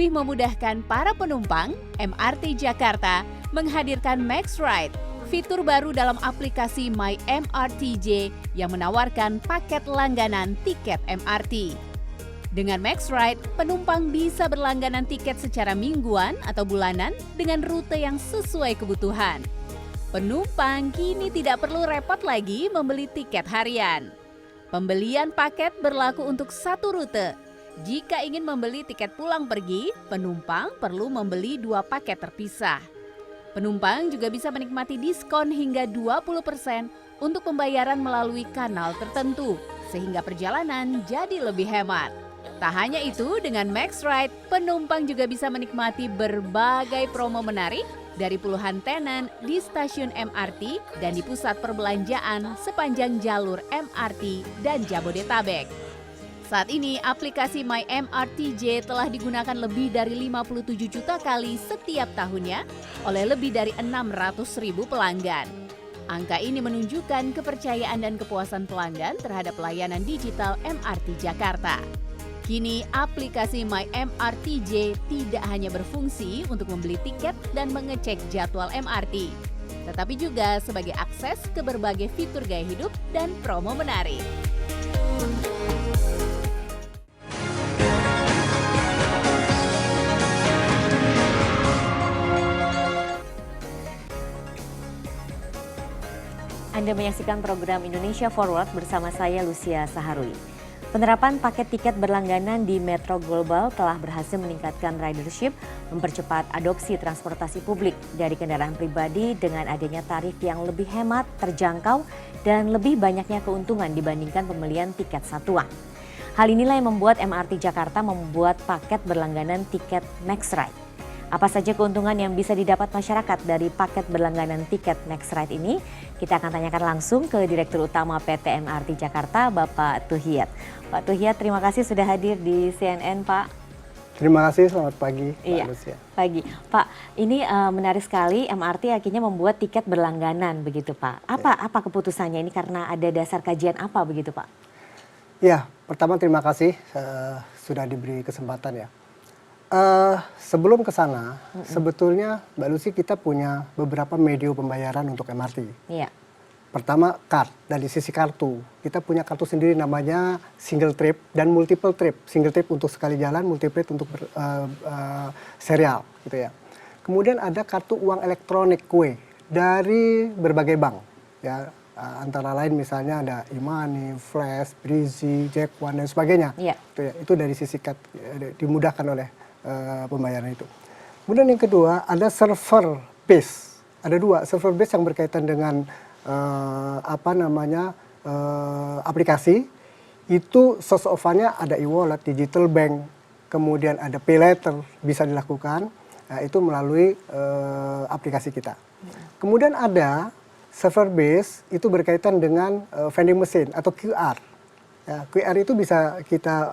lebih memudahkan para penumpang, MRT Jakarta menghadirkan Max Ride, fitur baru dalam aplikasi My MRTJ yang menawarkan paket langganan tiket MRT. Dengan Max Ride, penumpang bisa berlangganan tiket secara mingguan atau bulanan dengan rute yang sesuai kebutuhan. Penumpang kini tidak perlu repot lagi membeli tiket harian. Pembelian paket berlaku untuk satu rute. Jika ingin membeli tiket pulang pergi, penumpang perlu membeli 2 paket terpisah. Penumpang juga bisa menikmati diskon hingga 20% untuk pembayaran melalui kanal tertentu, sehingga perjalanan jadi lebih hemat. Tak hanya itu, dengan Max Ride, penumpang juga bisa menikmati berbagai promo menarik dari puluhan tenan di stasiun MRT dan di pusat perbelanjaan sepanjang jalur MRT dan Jabodetabek. Saat ini, aplikasi My MRTJ telah digunakan lebih dari 57 juta kali setiap tahunnya oleh lebih dari 600.000 pelanggan. Angka ini menunjukkan kepercayaan dan kepuasan pelanggan terhadap layanan digital MRT Jakarta. Kini, aplikasi My MRTJ tidak hanya berfungsi untuk membeli tiket dan mengecek jadwal MRT, tetapi juga sebagai akses ke berbagai fitur gaya hidup dan promo menarik. Anda menyaksikan program Indonesia Forward bersama saya Lucia Saharwi. Penerapan paket tiket berlangganan di Metro Global telah berhasil meningkatkan ridership, mempercepat adopsi transportasi publik dari kendaraan pribadi dengan adanya tarif yang lebih hemat, terjangkau, dan lebih banyaknya keuntungan dibandingkan pembelian tiket satuan. Hal inilah yang membuat MRT Jakarta membuat paket berlangganan tiket Max Ride. Apa saja keuntungan yang bisa didapat masyarakat dari paket berlangganan tiket Max Ride ini? Kita akan tanyakan langsung ke Direktur Utama PT MRT Jakarta, Bapak Tuhiat. Pak Tuhiat, terima kasih sudah hadir di CNN, Pak. Terima kasih, selamat pagi. Iya, pagi. Pak, ini menarik sekali MRT akhirnya membuat tiket berlangganan, begitu Pak. Apa keputusannya ini karena ada dasar kajian apa begitu Pak? Ya, pertama terima kasih sudah diberi kesempatan ya. Sebelum ke sana, sebetulnya Mbak Lucy kita punya beberapa media pembayaran untuk MRT. Iya. Pertama, card. Dari sisi kartu, kita punya kartu sendiri namanya single trip dan multiple trip. Single trip untuk sekali jalan, multiple trip untuk serial, gitu ya. Kemudian ada kartu uang elektronik kue dari berbagai bank, ya. Antara lain misalnya ada e-money, Flash, Breezy, Jack One dan sebagainya. Iya. Itu dari sisi card dimudahkan oleh pembayaran itu. Kemudian yang kedua ada server base. Ada 2 server base yang berkaitan dengan aplikasi. Itu source of fund-nya ada e-wallet, digital bank, kemudian ada pay later bisa dilakukan. Itu melalui aplikasi kita. Kemudian ada server base itu berkaitan dengan vending machine atau QR. Ya, QR itu bisa kita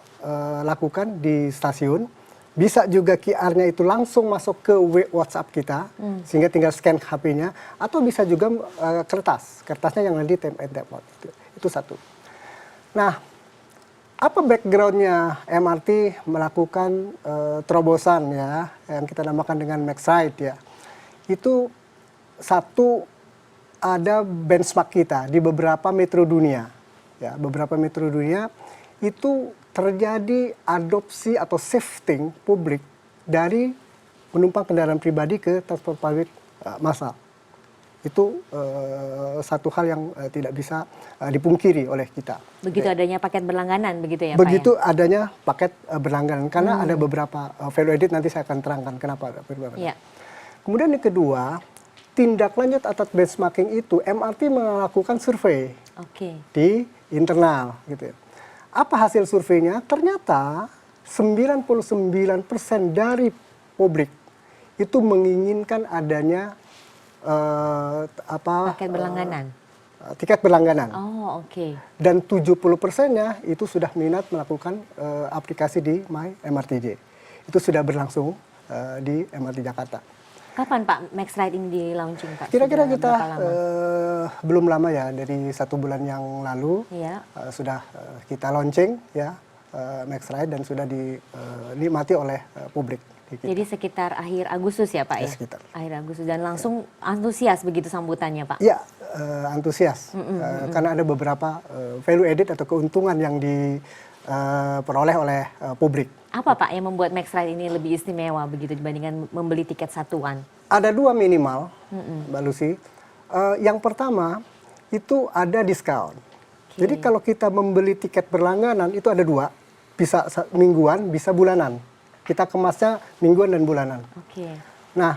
lakukan di stasiun. Bisa juga QR-nya itu langsung masuk ke WhatsApp kita, sehingga tinggal scan HP-nya, atau bisa juga kertasnya yang nanti tap and tap out. Itu satu. Nah, apa background-nya MRT melakukan terobosan ya, yang kita namakan dengan Max Ride ya. Itu satu, ada benchmark kita di beberapa metro dunia. Ya, beberapa metro dunia itu terjadi adopsi atau shifting publik dari penumpang kendaraan pribadi ke transport publik massal. Itu satu hal yang tidak bisa dipungkiri oleh kita. Begitu adanya paket berlangganan begitu ya Begitu Pak? Adanya paket berlangganan, karena ada beberapa value added, nanti saya akan terangkan kenapa ada berlangganan. Ya. Kemudian yang kedua, tindak lanjut atas benchmarking itu MRT melakukan survei di internal gitu ya. Apa hasil surveinya? Ternyata 99% dari publik itu menginginkan adanya paket berlangganan. Tiket berlangganan. Oh, oke. Dan 70%-nya itu sudah minat melakukan aplikasi di My MRTJ. Itu sudah berlangsung di MRT Jakarta. Kapan Pak Max Ride ini di launching Pak? Kira-kira kita belum lama ya, dari 1 bulan yang lalu sudah kita launching ya Max Ride dan sudah dinikmati oleh publik. di kita. Jadi sekitar akhir Agustus ya Pak Ya, ya? sekitar. Akhir Agustus dan langsung antusias begitu sambutannya Pak? Ya, antusias. Karena ada beberapa value added atau keuntungan yang diperoleh oleh publik. Apa Pak yang membuat MaxRide ini lebih istimewa begitu dibandingkan membeli tiket satuan? Ada dua minimal, Mbak Lucy. Yang pertama itu ada diskon. Jadi kalau kita membeli tiket berlangganan itu ada dua, bisa mingguan, bisa bulanan. Kita kemasnya mingguan dan bulanan. Oke. Nah,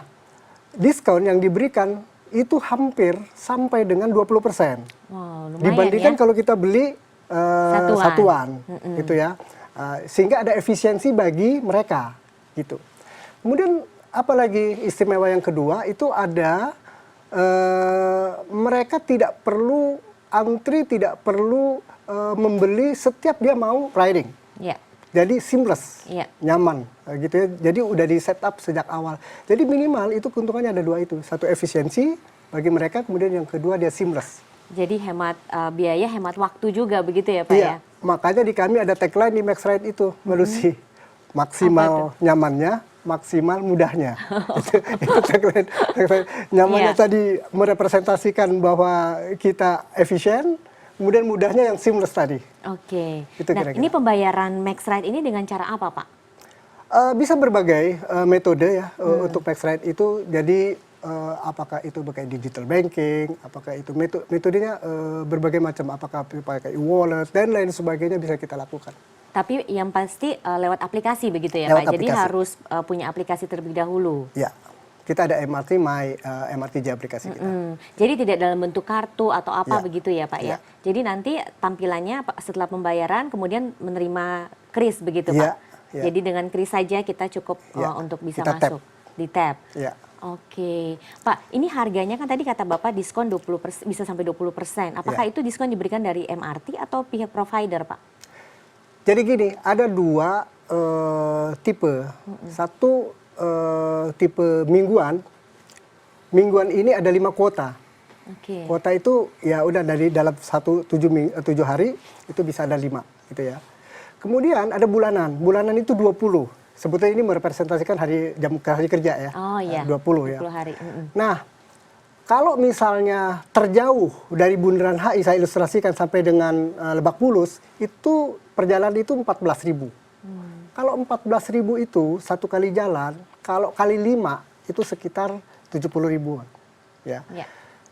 diskon yang diberikan itu hampir sampai dengan 20%. Wow, lumayan Dibandingkan ya. kalau kita beli satuan, gitu ya. Sehingga ada efisiensi bagi mereka, gitu. Kemudian apalagi istimewa yang kedua itu ada mereka tidak perlu antri, tidak perlu membeli setiap dia mau riding. Ya. Jadi seamless, Iya. nyaman, gitu ya. Jadi udah di setup sejak awal. Jadi minimal itu keuntungannya ada dua itu. Satu efisiensi bagi mereka, kemudian yang kedua dia seamless. Jadi hemat biaya, hemat waktu juga begitu ya Pak Iya, ya? makanya di kami ada tagline di MaxRide itu, Mbak Lucy. Maksimal nyamannya, maksimal mudahnya. itu tagline. Nyamannya Iya. tadi merepresentasikan bahwa kita efisien, kemudian mudahnya yang seamless tadi. Oke. Itu Nah kira-kira. ini pembayaran MaxRide ini dengan cara apa Pak? Bisa berbagai metode ya untuk MaxRide itu. Jadi apakah itu pakai digital banking, apakah itu metodenya berbagai macam, apakah pakai e-wallet dan lain sebagainya bisa kita lakukan. Tapi yang pasti lewat aplikasi begitu ya Lewat Pak? Jadi aplikasi. harus punya aplikasi terlebih dahulu. Ya, kita ada MRTJ aplikasi kita. Jadi tidak dalam bentuk kartu atau apa Ya. begitu ya Pak ya? Ya. Jadi nanti tampilannya setelah pembayaran kemudian menerima kris begitu Ya, Pak? ya. Jadi dengan kris saja kita cukup Ya, untuk bisa kita tap. masuk. Di tap. Ya. Oke, Pak, ini harganya kan tadi kata Bapak diskon 20%, bisa sampai 20%. Apakah Ya. itu diskon diberikan dari MRT atau pihak provider, Pak? Jadi gini, ada dua tipe. Satu tipe mingguan. Mingguan ini ada 5 kuota. Oke. Kuota itu ya udah dari dalam 7 hari itu bisa ada 5 gitu ya. Kemudian ada bulanan. Bulanan itu 20. Sebetulnya ini merepresentasikan hari kerja ya. Oh iya. 20 ya. 20 hari. Nah, kalau misalnya terjauh dari Bundaran HI, saya ilustrasikan sampai dengan Lebak Bulus, itu perjalanan itu 14.000. Kalau 14.000 itu satu kali jalan, kalau kali 5 itu sekitar 70.000-an. Ya. Ya.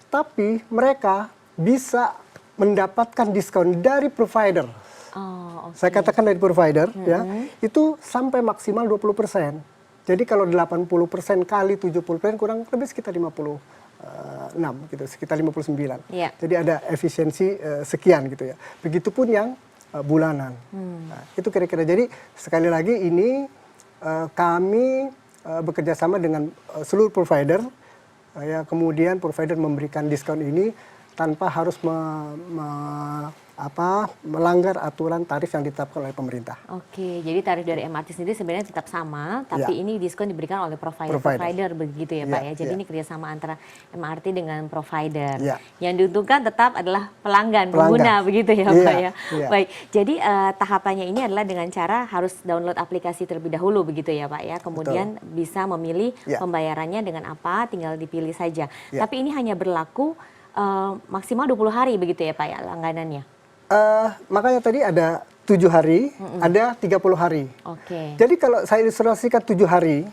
Tapi mereka bisa mendapatkan diskon dari provider. Oh, oke. Saya katakan dari provider ya, itu sampai maksimal 20%. Jadi kalau 80% kali 70% kurang lebih sekitar 56 gitu, sekitar 59. Iya. Jadi ada efisiensi sekian gitu ya. Begitupun yang bulanan. Nah, itu kira-kira. Jadi sekali lagi ini kami bekerja sama dengan seluruh provider ya, kemudian provider memberikan diskon ini tanpa harus melanggar aturan tarif yang ditetapkan oleh pemerintah. Oke, jadi tarif dari MRT sendiri sebenarnya tetap sama, tapi Ya. ini diskon diberikan oleh provider begitu ya Pak ya. Ya, Jadi ya. ini kerjasama antara MRT dengan provider. Ya. Yang diuntungkan tetap adalah pelanggan, Pelanggan. pengguna begitu ya Iya, Pak ya. iya. Baik, jadi tahapannya ini adalah dengan cara harus download aplikasi terlebih dahulu begitu ya Pak ya. Kemudian bisa memilih Ya. pembayarannya dengan apa, tinggal dipilih saja. Ya. Tapi ini hanya berlaku maksimal 20 hari begitu ya Pak ya langganannya. Makanya tadi ada 7 hari, ada 30 hari. Oke. Jadi kalau saya ilustrasikan 7 hari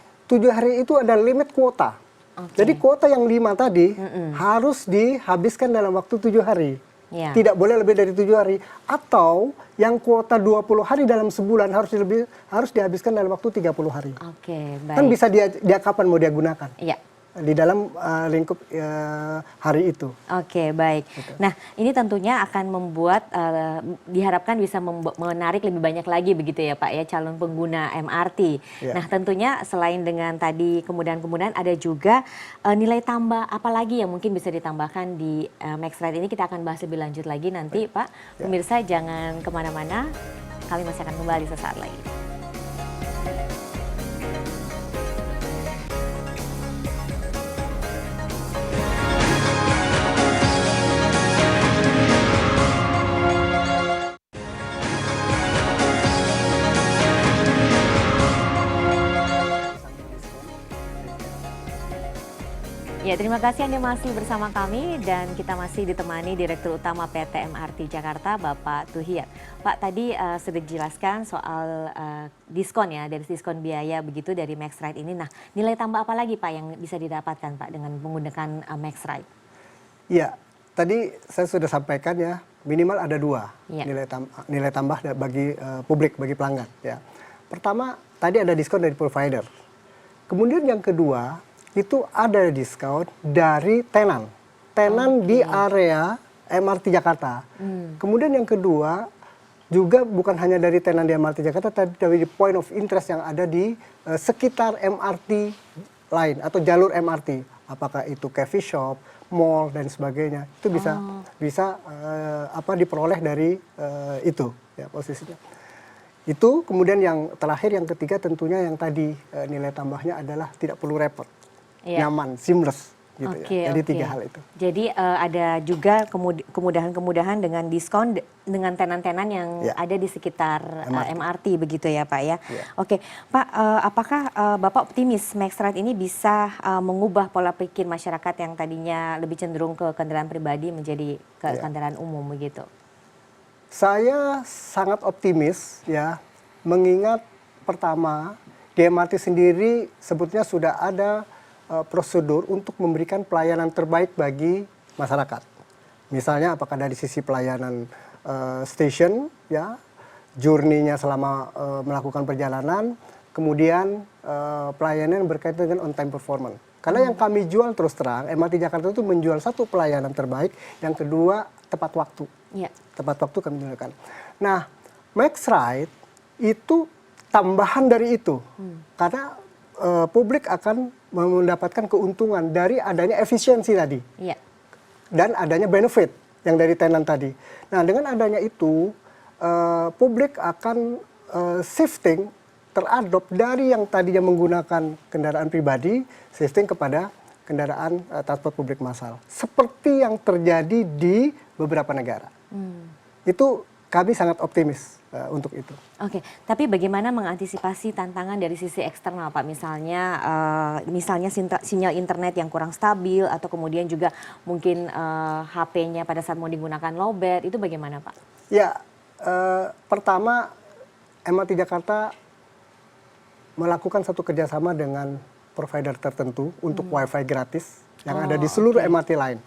itu ada limit kuota. Oke. Jadi kuota yang 5 tadi harus dihabiskan dalam waktu 7 hari. Ya. Tidak boleh lebih dari 7 hari. Atau yang kuota 20 hari dalam sebulan harus dihabiskan dalam waktu 30 hari. Oke, baik. Kan bisa dia kapan mau dia gunakan. Iya. Di dalam lingkup hari itu. Oke, baik. Nah, ini tentunya akan membuat diharapkan bisa menarik lebih banyak lagi begitu ya Pak ya calon pengguna MRT. Ya. Nah, tentunya selain dengan tadi kemudahan-kemudahan ada juga nilai tambah apa lagi yang mungkin bisa ditambahkan di MaxRide ini, kita akan bahas lebih lanjut lagi nanti Pak. Ya. Pemirsa jangan kemana-mana, kami masih akan kembali sesaat lagi. Ya, terima kasih Anda masih bersama kami dan kita masih ditemani Direktur Utama PT MRT Jakarta, Bapak Tuhiyat. Pak, tadi sudah dijelaskan soal diskon ya, dari diskon biaya begitu dari MaxRide ini. Nah, nilai tambah apa lagi Pak yang bisa didapatkan Pak dengan menggunakan MaxRide? Iya, tadi saya sudah sampaikan ya, minimal ada dua nilai tambah bagi publik, bagi pelanggan. Ya. Pertama, tadi ada diskon dari provider. Kemudian yang kedua, itu ada diskon dari tenan di area MRT Jakarta. Kemudian yang kedua juga bukan hanya dari tenan di MRT Jakarta, tapi dari point of interest yang ada di sekitar MRT lain atau jalur MRT, apakah itu coffee shop, mall dan sebagainya, itu bisa diperoleh dari itu ya posisinya. Itu kemudian yang terakhir, yang ketiga tentunya yang tadi nilai tambahnya adalah tidak perlu repot. Nyaman, seamless gitu ya. Jadi tiga hal itu. Jadi ada juga kemudahan-kemudahan dengan diskon dengan tenan-tenan yang ada di sekitar MRT begitu ya Pak ya. Oke, Pak, apakah Bapak optimis MaxRide ini bisa mengubah pola pikir masyarakat yang tadinya lebih cenderung ke kendaraan pribadi menjadi ke kendaraan umum begitu? Saya sangat optimis ya, mengingat pertama di MRT sendiri sebetulnya sudah ada prosedur untuk memberikan pelayanan terbaik bagi masyarakat. Misalnya apakah dari sisi pelayanan station, ya, journey-nya selama melakukan perjalanan, kemudian pelayanan berkaitan dengan on time performance. Karena yang kami jual terus terang, MRT Jakarta itu menjual satu pelayanan terbaik, yang kedua tepat waktu. Tepat waktu kami gunakan. Nah, MaxRide itu tambahan dari itu, karena publik akan mendapatkan keuntungan dari adanya efisiensi tadi, dan adanya benefit yang dari tenan tadi. Nah, dengan adanya itu, publik akan shifting, teradop dari yang tadinya menggunakan kendaraan pribadi, shifting kepada kendaraan transport publik massal. Seperti yang terjadi di beberapa negara. Itu kami sangat optimis untuk itu. Oke, tapi bagaimana mengantisipasi tantangan dari sisi eksternal Pak? Misalnya sinyal internet yang kurang stabil atau kemudian juga mungkin HP-nya pada saat mau digunakan lowbat, itu bagaimana Pak? Ya, pertama MRT Jakarta melakukan satu kerjasama dengan provider tertentu untuk wifi gratis yang ada di seluruh MRT lain.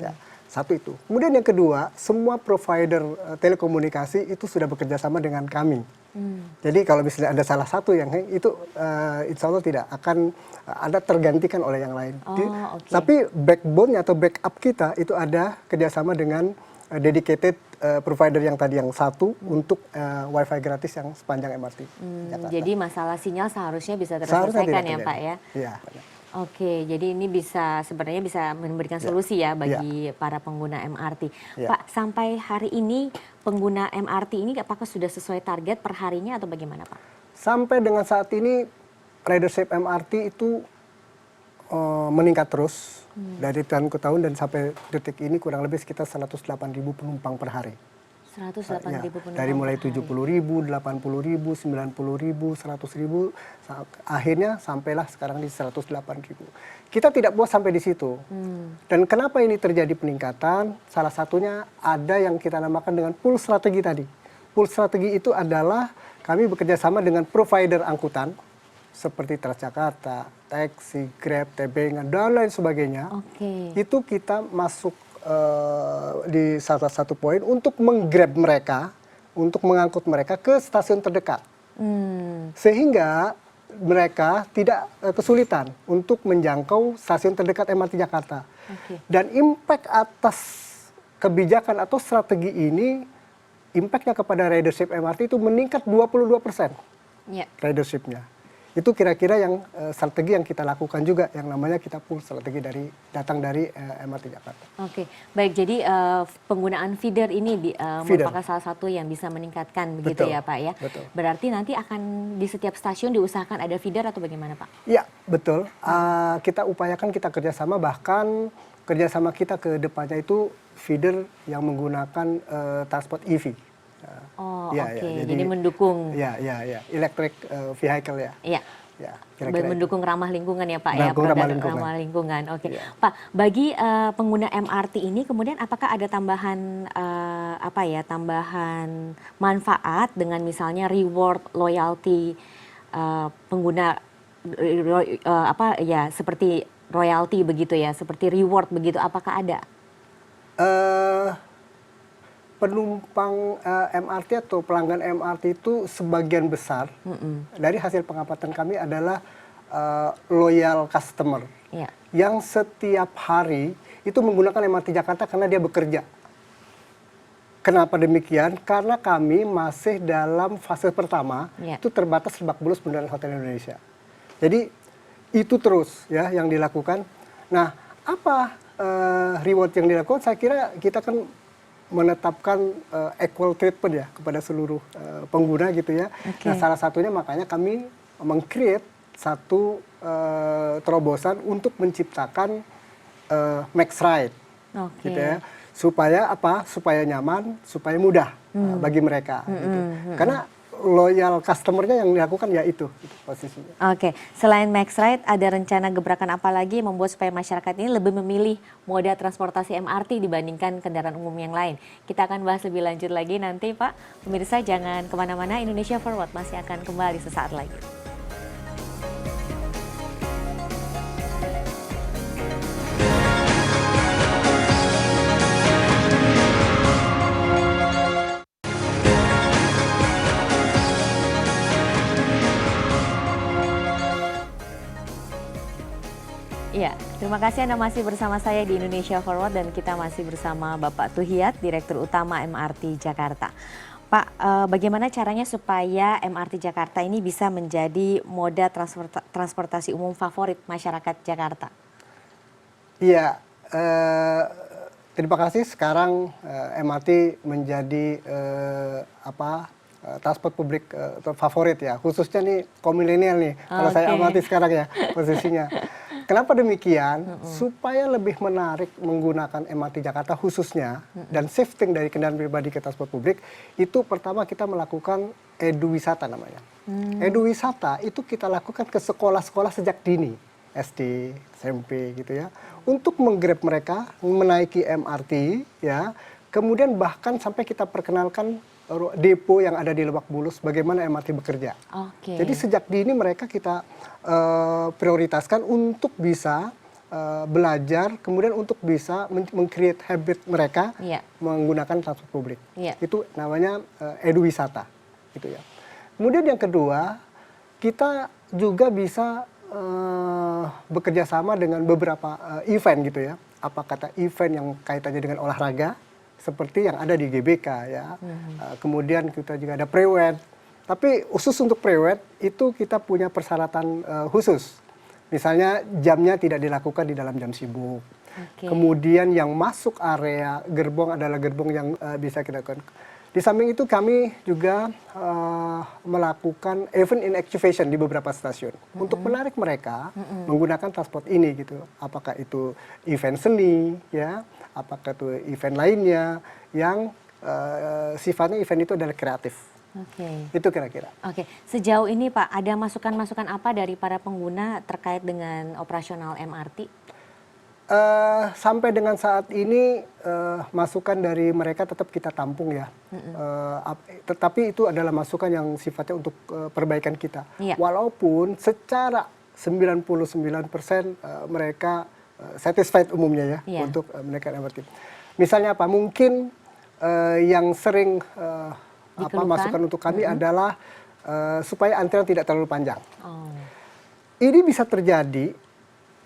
Ya. Satu itu. Kemudian yang kedua, semua provider telekomunikasi itu sudah bekerja sama dengan kami. Jadi kalau misalnya ada salah satu yang itu insya Allah tidak akan ada tergantikan oleh yang lain. Tapi backbone atau backup kita itu ada kerjasama dengan dedicated provider yang tadi yang satu untuk wifi gratis yang sepanjang MRT Jakarta. Jadi masalah sinyal seharusnya bisa terselesaikan ya Pak ya? Iya. Oke, jadi ini sebenarnya bisa memberikan solusi ya bagi para pengguna MRT. Pak, sampai hari ini pengguna MRT ini apakah sudah sesuai target per harinya atau bagaimana Pak? Sampai dengan saat ini ridership MRT itu meningkat terus dari tahun ke tahun, dan sampai detik ini kurang lebih sekitar 108.000 penumpang per hari. 108.000 penumpang dari mulai 70.000, 80.000, 90.000, 100.000, akhirnya sampailah sekarang di 108.000. Kita tidak puas sampai di situ. Dan kenapa ini terjadi peningkatan? Salah satunya ada yang kita namakan dengan pool strategi tadi. Pool strategi itu adalah kami bekerja sama dengan provider angkutan seperti Transjakarta, taksi, Grab, Tebengan, dan lain sebagainya. Itu kita masuk di salah satu poin untuk menggrab mereka, untuk mengangkut mereka ke stasiun terdekat. Sehingga mereka tidak kesulitan untuk menjangkau stasiun terdekat MRT Jakarta. Dan impact atas kebijakan atau strategi ini, impactnya kepada ridership MRT itu meningkat 22% ridershipnya. Itu kira-kira yang strategi yang kita lakukan juga, yang namanya kita pool strategi datang dari MRT Jakarta. Oke, baik. Jadi penggunaan feeder ini merupakan salah satu yang bisa meningkatkan begitu ya Pak ya. Betul. Berarti nanti akan di setiap stasiun diusahakan ada feeder atau bagaimana Pak? Iya, betul. Kita upayakan, kita kerjasama, bahkan kerjasama kita ke depannya itu feeder yang menggunakan transport EV. Jadi mendukung. Electric vehicle ya. Ya, kira-kira mendukung ramah lingkungan ya Pak Mendukung ya, ramah produk lingkungan. ramah lingkungan. Oke, Iya. Pak, bagi pengguna MRT ini kemudian apakah ada tambahan tambahan manfaat dengan misalnya reward loyalty pengguna seperti royalty begitu ya, seperti reward begitu, apakah ada? Penumpang MRT atau pelanggan MRT itu sebagian besar dari hasil pengamatan kami adalah loyal customer Iya. yang setiap hari itu menggunakan MRT Jakarta karena dia bekerja. Kenapa demikian? Karena kami masih dalam fase pertama, itu terbatas Lebak Bulus Bundaran Hotel Indonesia. Jadi itu terus ya yang dilakukan. Nah, apa reward yang dilakukan? Saya kira kita kan menetapkan equal treatment ya kepada seluruh pengguna gitu ya. Okay. Nah, salah satunya makanya kami meng-create satu terobosan untuk menciptakan Max Ride, gitu ya. Supaya apa? Supaya nyaman, supaya mudah bagi mereka. Gitu. Karena loyal customer-nya yang dilakukan ya itu posisinya. Oke, selain Max Ride, ada rencana gebrakan apa lagi yang membuat supaya masyarakat ini lebih memilih moda transportasi MRT dibandingkan kendaraan umum yang lain? Kita akan bahas lebih lanjut lagi nanti Pak. Pemirsa jangan kemana-mana, Indonesia Forward masih akan kembali sesaat lagi. Ya, terima kasih Anda masih bersama saya di Indonesia Forward dan kita masih bersama Bapak Tuhiat, Direktur Utama MRT Jakarta. Pak, bagaimana caranya supaya MRT Jakarta ini bisa menjadi moda transportasi umum favorit masyarakat Jakarta? Iya, terima kasih. Sekarang MRT menjadi transport publik favorit ya, khususnya nih kaum milenial nih. Kalau saya amati sekarang ya posisinya. Kenapa demikian? Supaya lebih menarik menggunakan MRT Jakarta khususnya dan shifting dari kendaraan pribadi ke transport publik, itu pertama kita melakukan eduwisata namanya. Eduwisata itu kita lakukan ke sekolah-sekolah sejak dini, SD, SMP gitu ya, untuk menggrab mereka menaiki MRT ya. Kemudian bahkan sampai kita perkenalkan depo yang ada di Lebak Bulus, bagaimana MRT bekerja. Jadi sejak dini mereka kita prioritaskan untuk bisa belajar, kemudian untuk bisa meng-create habit mereka menggunakan transport publik. Itu namanya eduwisata, gitu ya. Kemudian yang kedua, kita juga bisa bekerja sama dengan beberapa event gitu ya. Apa kata event yang kaitannya dengan olahraga, seperti yang ada di GBK ya. Kemudian kita juga ada pre-wed. Tapi khusus untuk pre-wed itu kita punya persyaratan khusus. Misalnya jamnya tidak dilakukan di dalam jam sibuk. Kemudian yang masuk area gerbong adalah gerbong yang bisa kita lakukan. Di samping itu kami juga melakukan event in activation di beberapa stasiun untuk menarik mereka menggunakan transport ini gitu. Apakah itu event seni ya, apakah itu event lainnya yang sifatnya event itu adalah kreatif. Itu kira-kira. Sejauh ini Pak, ada masukan-masukan apa dari para pengguna terkait dengan operasional MRT? Sampai dengan saat ini masukan dari mereka tetap kita tampung ya. Tetapi itu adalah masukan yang sifatnya untuk perbaikan kita. Walaupun secara 99% mereka satisfied umumnya ya untuk menaikkan MRT. Misalnya apa? Mungkin yang sering masukan untuk kami adalah supaya antrian tidak terlalu panjang. Ini bisa terjadi.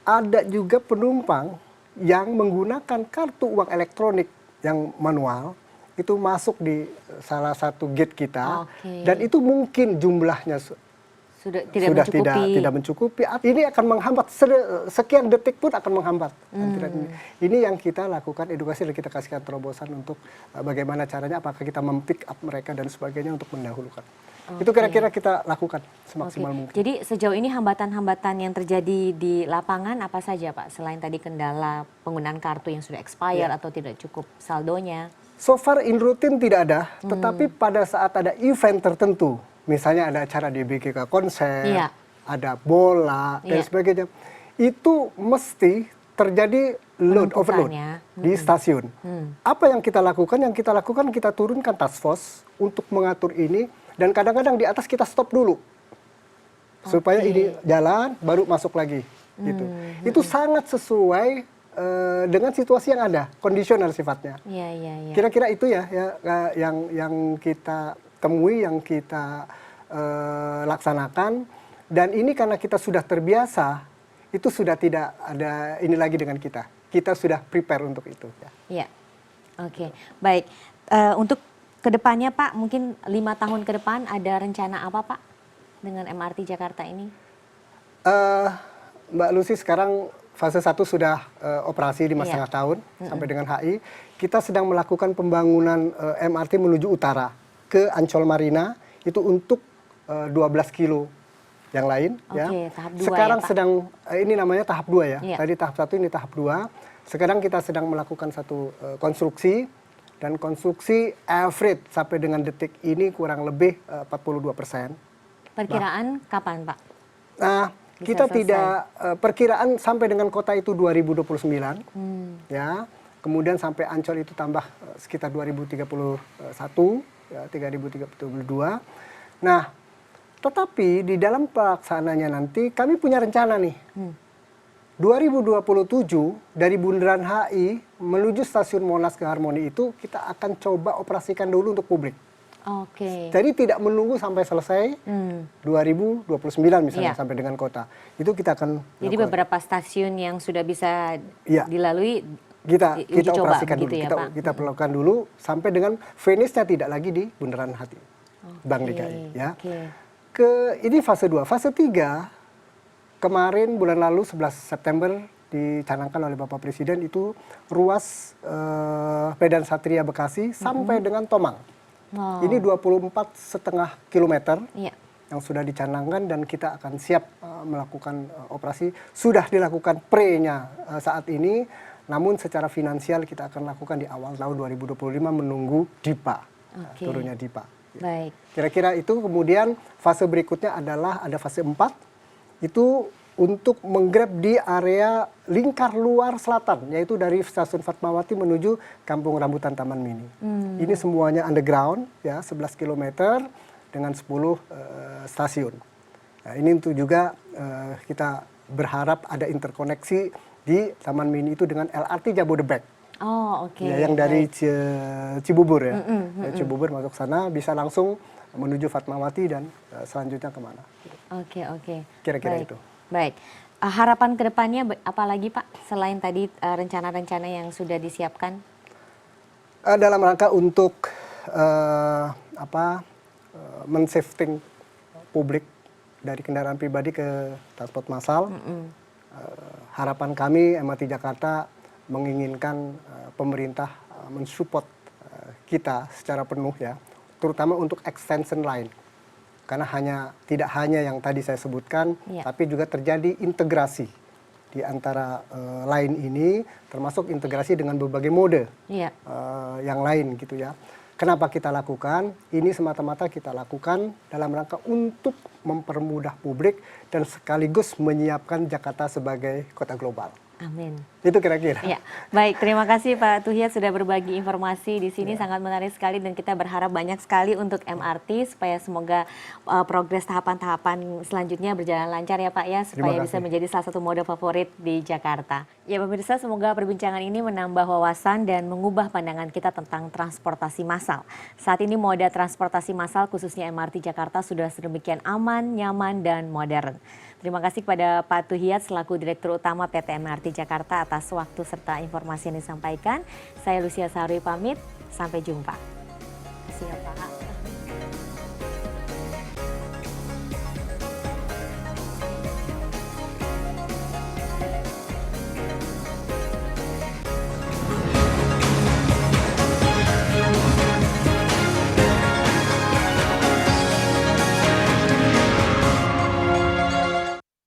Ada juga penumpang yang menggunakan kartu uang elektronik yang manual itu masuk di salah satu gate kita dan itu mungkin jumlahnya sudah tidak mencukupi. Ini akan menghambat sekian detik pun akan menghambat antrian ini. Ini yang kita lakukan edukasi dan kita kasihkan terobosan untuk bagaimana caranya, apakah kita mem-pick up mereka dan sebagainya untuk mendahulukan. Itu kira-kira kita lakukan semaksimal mungkin. Jadi sejauh ini hambatan-hambatan yang terjadi di lapangan apa saja Pak? Selain tadi kendala penggunaan kartu yang sudah expire atau tidak cukup saldonya? So far in routine tidak ada, tetapi pada saat ada event tertentu, misalnya ada acara di BGK konser, ada bola dan sebagainya. Itu mesti terjadi load overload di stasiun. Apa yang kita lakukan? Yang kita lakukan kita turunkan task force untuk mengatur ini dan kadang-kadang di atas kita stop dulu supaya ini jalan baru masuk lagi gitu. Itu sangat sesuai dengan situasi yang ada, kondisional sifatnya. Kira-kira itu ya yang kita temui, yang kita laksanakan, dan ini karena kita sudah terbiasa, itu sudah tidak ada ini lagi dengan kita. Kita sudah prepare untuk itu. Iya, oke, baik. Untuk kedepannya Pak, mungkin 5 tahun ke depan ada rencana apa Pak dengan MRT Jakarta ini? Mbak Lucy, sekarang fase 1 sudah operasi 5,5 tahun sampai dengan HI. Kita sedang melakukan pembangunan MRT menuju utara ke Ancol Marina, itu untuk 12 kilo yang lain. Tahap 2 sekarang ya, Pak? sedang, ini namanya tahap 2 ya. Tadi tahap 1, ini tahap 2. Sekarang kita sedang melakukan satu konstruksi, dan konstruksi average sampai dengan detik ini kurang lebih 42%. Perkiraan kapan Pak? Nah, kita tidak perkiraan sampai dengan kota itu 2029, ya. Kemudian sampai Ancol itu tambah sekitar 2031, ya, 3032. Nah, tetapi di dalam pelaksanaannya nanti kami punya rencana nih. 2027 dari Bundaran HI menuju Stasiun Monas ke Harmoni itu kita akan coba operasikan dulu untuk publik. Jadi tidak menunggu sampai selesai 2029 misalnya sampai dengan kota. Itu kita akan Jadi beberapa stasiun yang sudah bisa dilalui kita operasikan gitu dulu. ya, Kita perlakukan dulu sampai dengan finish-nya tidak lagi di Bundaran HI. Bank DKI ya. Ini fase 2. Fase 3 kemarin bulan lalu 11 September dicanangkan oleh Bapak Presiden, itu ruas Medan Satria Bekasi sampai dengan Tomang. Ini 24,5 kilometer yang sudah dicanangkan, dan kita akan siap melakukan operasi. Sudah dilakukan pre-nya saat ini, namun secara finansial kita akan lakukan di awal tahun 2025 menunggu DIPA, turunnya DIPA. Baik. Kira-kira itu. Kemudian fase berikutnya adalah ada fase 4, itu untuk menggrab di area lingkar luar selatan, yaitu dari Stasiun Fatmawati menuju Kampung Rambutan Taman Mini. Ini semuanya underground, ya, 11 km dengan 10 stasiun. Nah, ini untuk juga kita berharap ada interkoneksi di Taman Mini itu dengan LRT Jabodebek. Ya, yang dari Cibubur ya. Cibubur masuk sana bisa langsung menuju Fatmawati dan selanjutnya kemana. Kira-kira itu. Baik, harapan kedepannya apa lagi Pak, selain tadi rencana-rencana yang sudah disiapkan? Dalam rangka untuk men-shifting publik dari kendaraan pribadi ke transport massal. Harapan kami MRT Jakarta menginginkan pemerintah mensupport kita secara penuh ya, terutama untuk extension line. Karena tidak hanya yang tadi saya sebutkan, tapi juga terjadi integrasi di antara line ini, termasuk integrasi dengan berbagai mode yang lain gitu ya. Kenapa kita lakukan? Ini semata-mata kita lakukan dalam rangka untuk mempermudah publik dan sekaligus menyiapkan Jakarta sebagai kota global. Amin. Itu kira-kira. Ya, baik, terima kasih Pak Tuhiyat sudah berbagi informasi di sini, sangat menarik sekali, dan kita berharap banyak sekali untuk MRT supaya semoga progres tahapan-tahapan selanjutnya berjalan lancar ya Pak ya, supaya bisa menjadi salah satu mode favorit di Jakarta. Ya pemirsa, semoga perbincangan ini menambah wawasan dan mengubah pandangan kita tentang transportasi massal. Saat ini moda transportasi massal khususnya MRT Jakarta sudah sedemikian aman, nyaman, dan modern. Terima kasih kepada Pak Tuhiyat selaku Direktur Utama PT MRT Jakarta atas waktu serta informasi yang disampaikan. Saya Lucia Saharwi pamit, sampai jumpa. Terima kasih ya Pak.